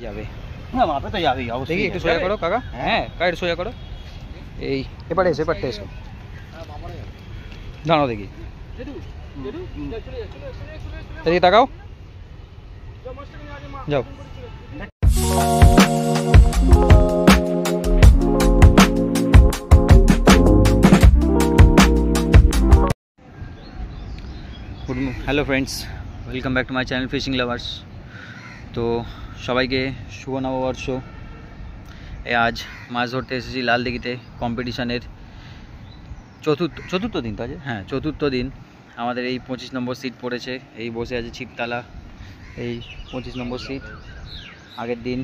যাবে না মাপে তো যাবেই অবশ্যই। দেখি একটু সোজা করো কাকা। হ্যাঁ কাকা একটু সোজা করো। এই এবারে এসো এবারটা এসো দাঁড়াও দেখি এদিকে তাকাও যাও। Hello friends, welcome back to my channel fishing lovers. তো সবাইকে শুভ নববর্ষ। আজ মাছ ধরতে এসেছি লালদিঘিতে কম্পিটিশনের চতুর্থ দিন তো আজ। হ্যাঁ চতুর্থ দিন। আমাদের এই 25 নম্বর সিট পড়েছে। এই বসে আছে ছিপতলা, এই 25 নম্বর সিট। আগের দিন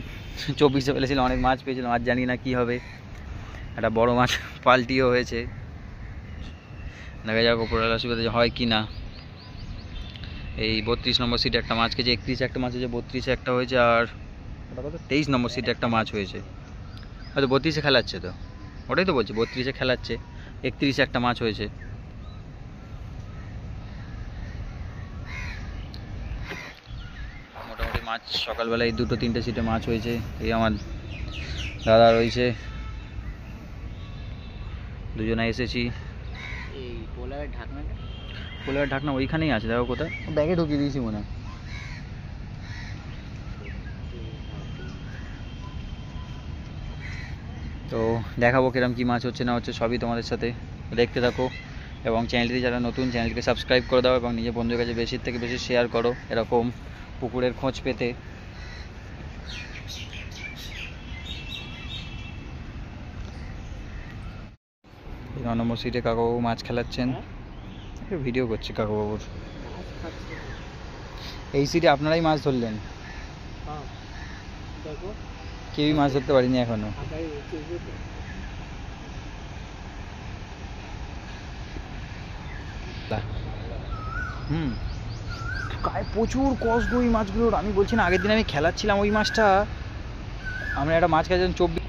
24-এ ফেলেছিলাম, অনেক মাছ পেয়েছিলাম। আজ জানি না কি হবে, একটা বড় মাছ পাল্টিও হয়েছে। দেখা যাক ওপরওয়ালার আশীর্বাদে হয় কি না। এই 32 নম্বর সিটে একটা মাছ খেয়েছে, 31 একটা মাছ হয়েছে, 32-এ একটা হয়েছে, আর ওটা কত 23 নম্বর সিটে একটা মাছ হয়েছে। হয়তো 32-এ খেলাচ্ছে, তো ওটাই তো বলছি 32-এ খেলাচ্ছে। 31-এ একটা মাছ হয়েছে। মোটামুটি মাছ সকালবেলায় 2-3টে সিটে মাছ হয়েছে। এই আমার দাদা রয়েছে, দুজনে এসেছি। এই পোলারের ঢাকনা ওইখানেই আছে, দেখো কোথায়, ব্যাগে ঢুকিয়ে দিয়েছি মনে হয়। তো দেখাবো কিরম কী মাছ হচ্ছে না হচ্ছে, সবই তোমাদের সাথে দেখতে থাকো। এবং চ্যানেলটি যারা নতুন, চ্যানেলটিকে সাবস্ক্রাইব করে দাও এবং নিজের বন্ধুদের কাছে বেশির থেকে বেশি শেয়ার করো এরকম পুকুরের খোঁজ পেতে। এই 9 নম্বর সিটে কাকাবাবু মাছ খেলাচ্ছেন, ভিডিও করছি কাকাবাবুর। এই সিটে আপনারাই মাছ ধরলেন, কেউই মাছ ধরতে পারিনি এখনো। গায়ে প্রচুর কষ গো ওই মাছগুলোর। আমি বলছি না, আগের দিন আমি খেলাচ্ছিলাম ওই মাছটা, আমরা একটা মাছ খেয়েছিলাম 24।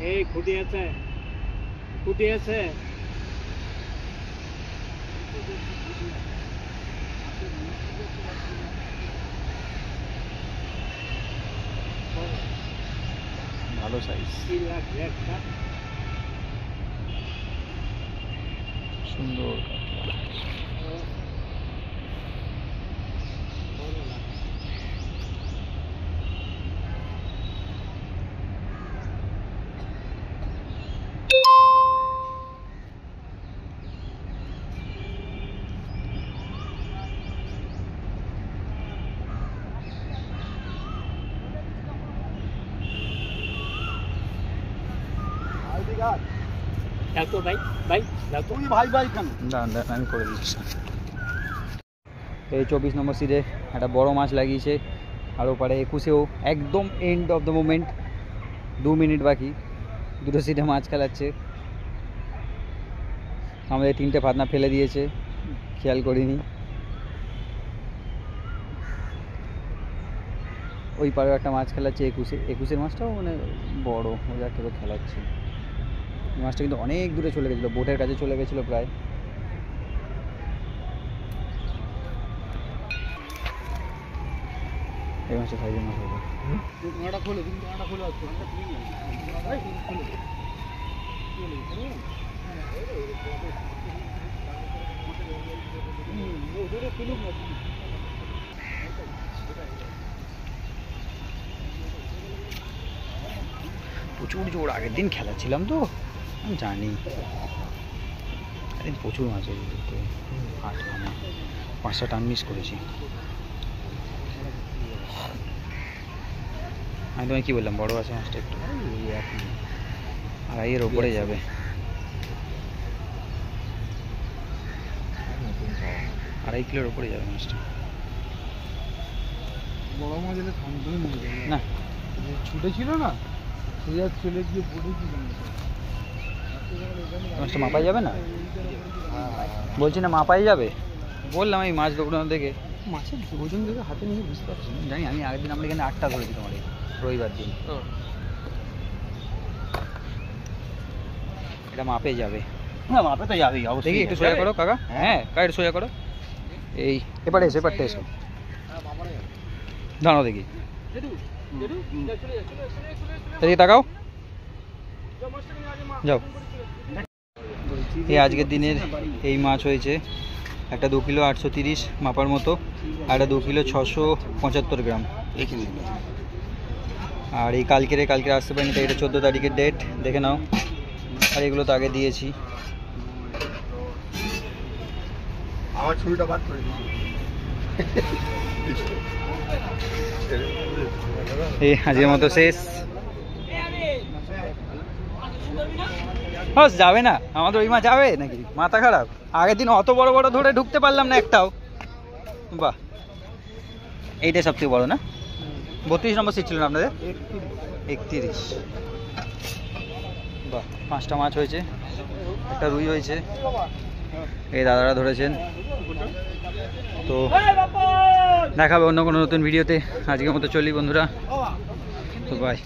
এই খুঁটি আছে, খুঁটি আছে। ভালো সাইজ, সুন্দর। আমি করে দিচ্ছি। এই 24 নম্বর সিটে একটা বড় মাছ লাগিয়েছে, আর ওপারে 21-এও একদম end of the moment, 2 minute বাকি, 2টো সিটে মাছ খেলাচ্ছে। আমাদের 3টে ফাতনা ফেলে দিয়েছে, খেয়াল করিনি। ওই পাড়েও একটা মাছ খেলাচ্ছে 21-এর মাছটাও মানে বড়, ও যাকে তো খেলাচ্ছে। মাছটা কিন্তু অনেক দূরে চলে গেছিলো, বোটের কাছে চলে গেছিলো প্রায়। এই মাছটা সাইজের মাছ হবে। প্রচুর জোর, আগের দিন খেলাচ্ছিলাম তো আমি জানি। একদিন প্রচুর মাছ হয়েছে, 5টা টান মিস করেছি। আমি তোমায় কী বললাম, বড় আছে মাছটা একটু, 2.5-এর ওপরে যাবে। 2.5 কিলোর ওপরে যাবে মাছটা। বড় মাছ এলে থামতেই মনে যায় না, ছুটে ছিল না, সোজা চলে গিয়ে পড়েছিল। মাছটা মাপাই যাবে না, বলছি না মাপাই যাবে। বললাম এই মাছ দৌড়ানো দেখে, মাছের ওজন দেখে হাতে নিয়ে বুঝতে পারছি। জানি আমি আগের দিন আমরা এখানে 8টা ধরেছি, তোমার রবিবার দিন। এটা মাপে যাবে। হ্যাঁ মাপে তো যাবেই অবশ্যই। দেখি একটু সোজা করো কাকা। হ্যাঁ কাকা একটু সোজা করো। এই এপারে এসো, এপারটা এসো, দাঁড়াও দেখি, এদিকে তাকাও, যাও। এই আজকের দিনের এই মাছ হয়েছে একটা 2 কিলো 830 মাপার মতো, আর একটা 2 কিলো 675 গ্রাম। আর এই কালকে আসতে পারিনি, তাই এটা 14 তারিখের ডেট, দেখে নাও। আর এগুলো তো আগে দিয়েছি। আমার ছবিটা বাদ করে এই আজকের মতো শেষ। হস যাবে না আমাদের ওই মাছ, যাবে নাকি? মাথা খারাপ, আগের দিন অত বড় বড় ধরে ঢুকতে পারলাম না একটাও। বাহ, এইটাই সবথেকে বড় না? 32 নম্বর সিট ছিল না আপনাদের? 31। বাহ, 5টা মাছ হয়েছে, একটা রুই হয়েছে, এই দাদারা ধরেছেন। তো দেখাবে অন্য কোনো নতুন ভিডিওতে, আজকের মতো চলি বন্ধুরা, তো বাই।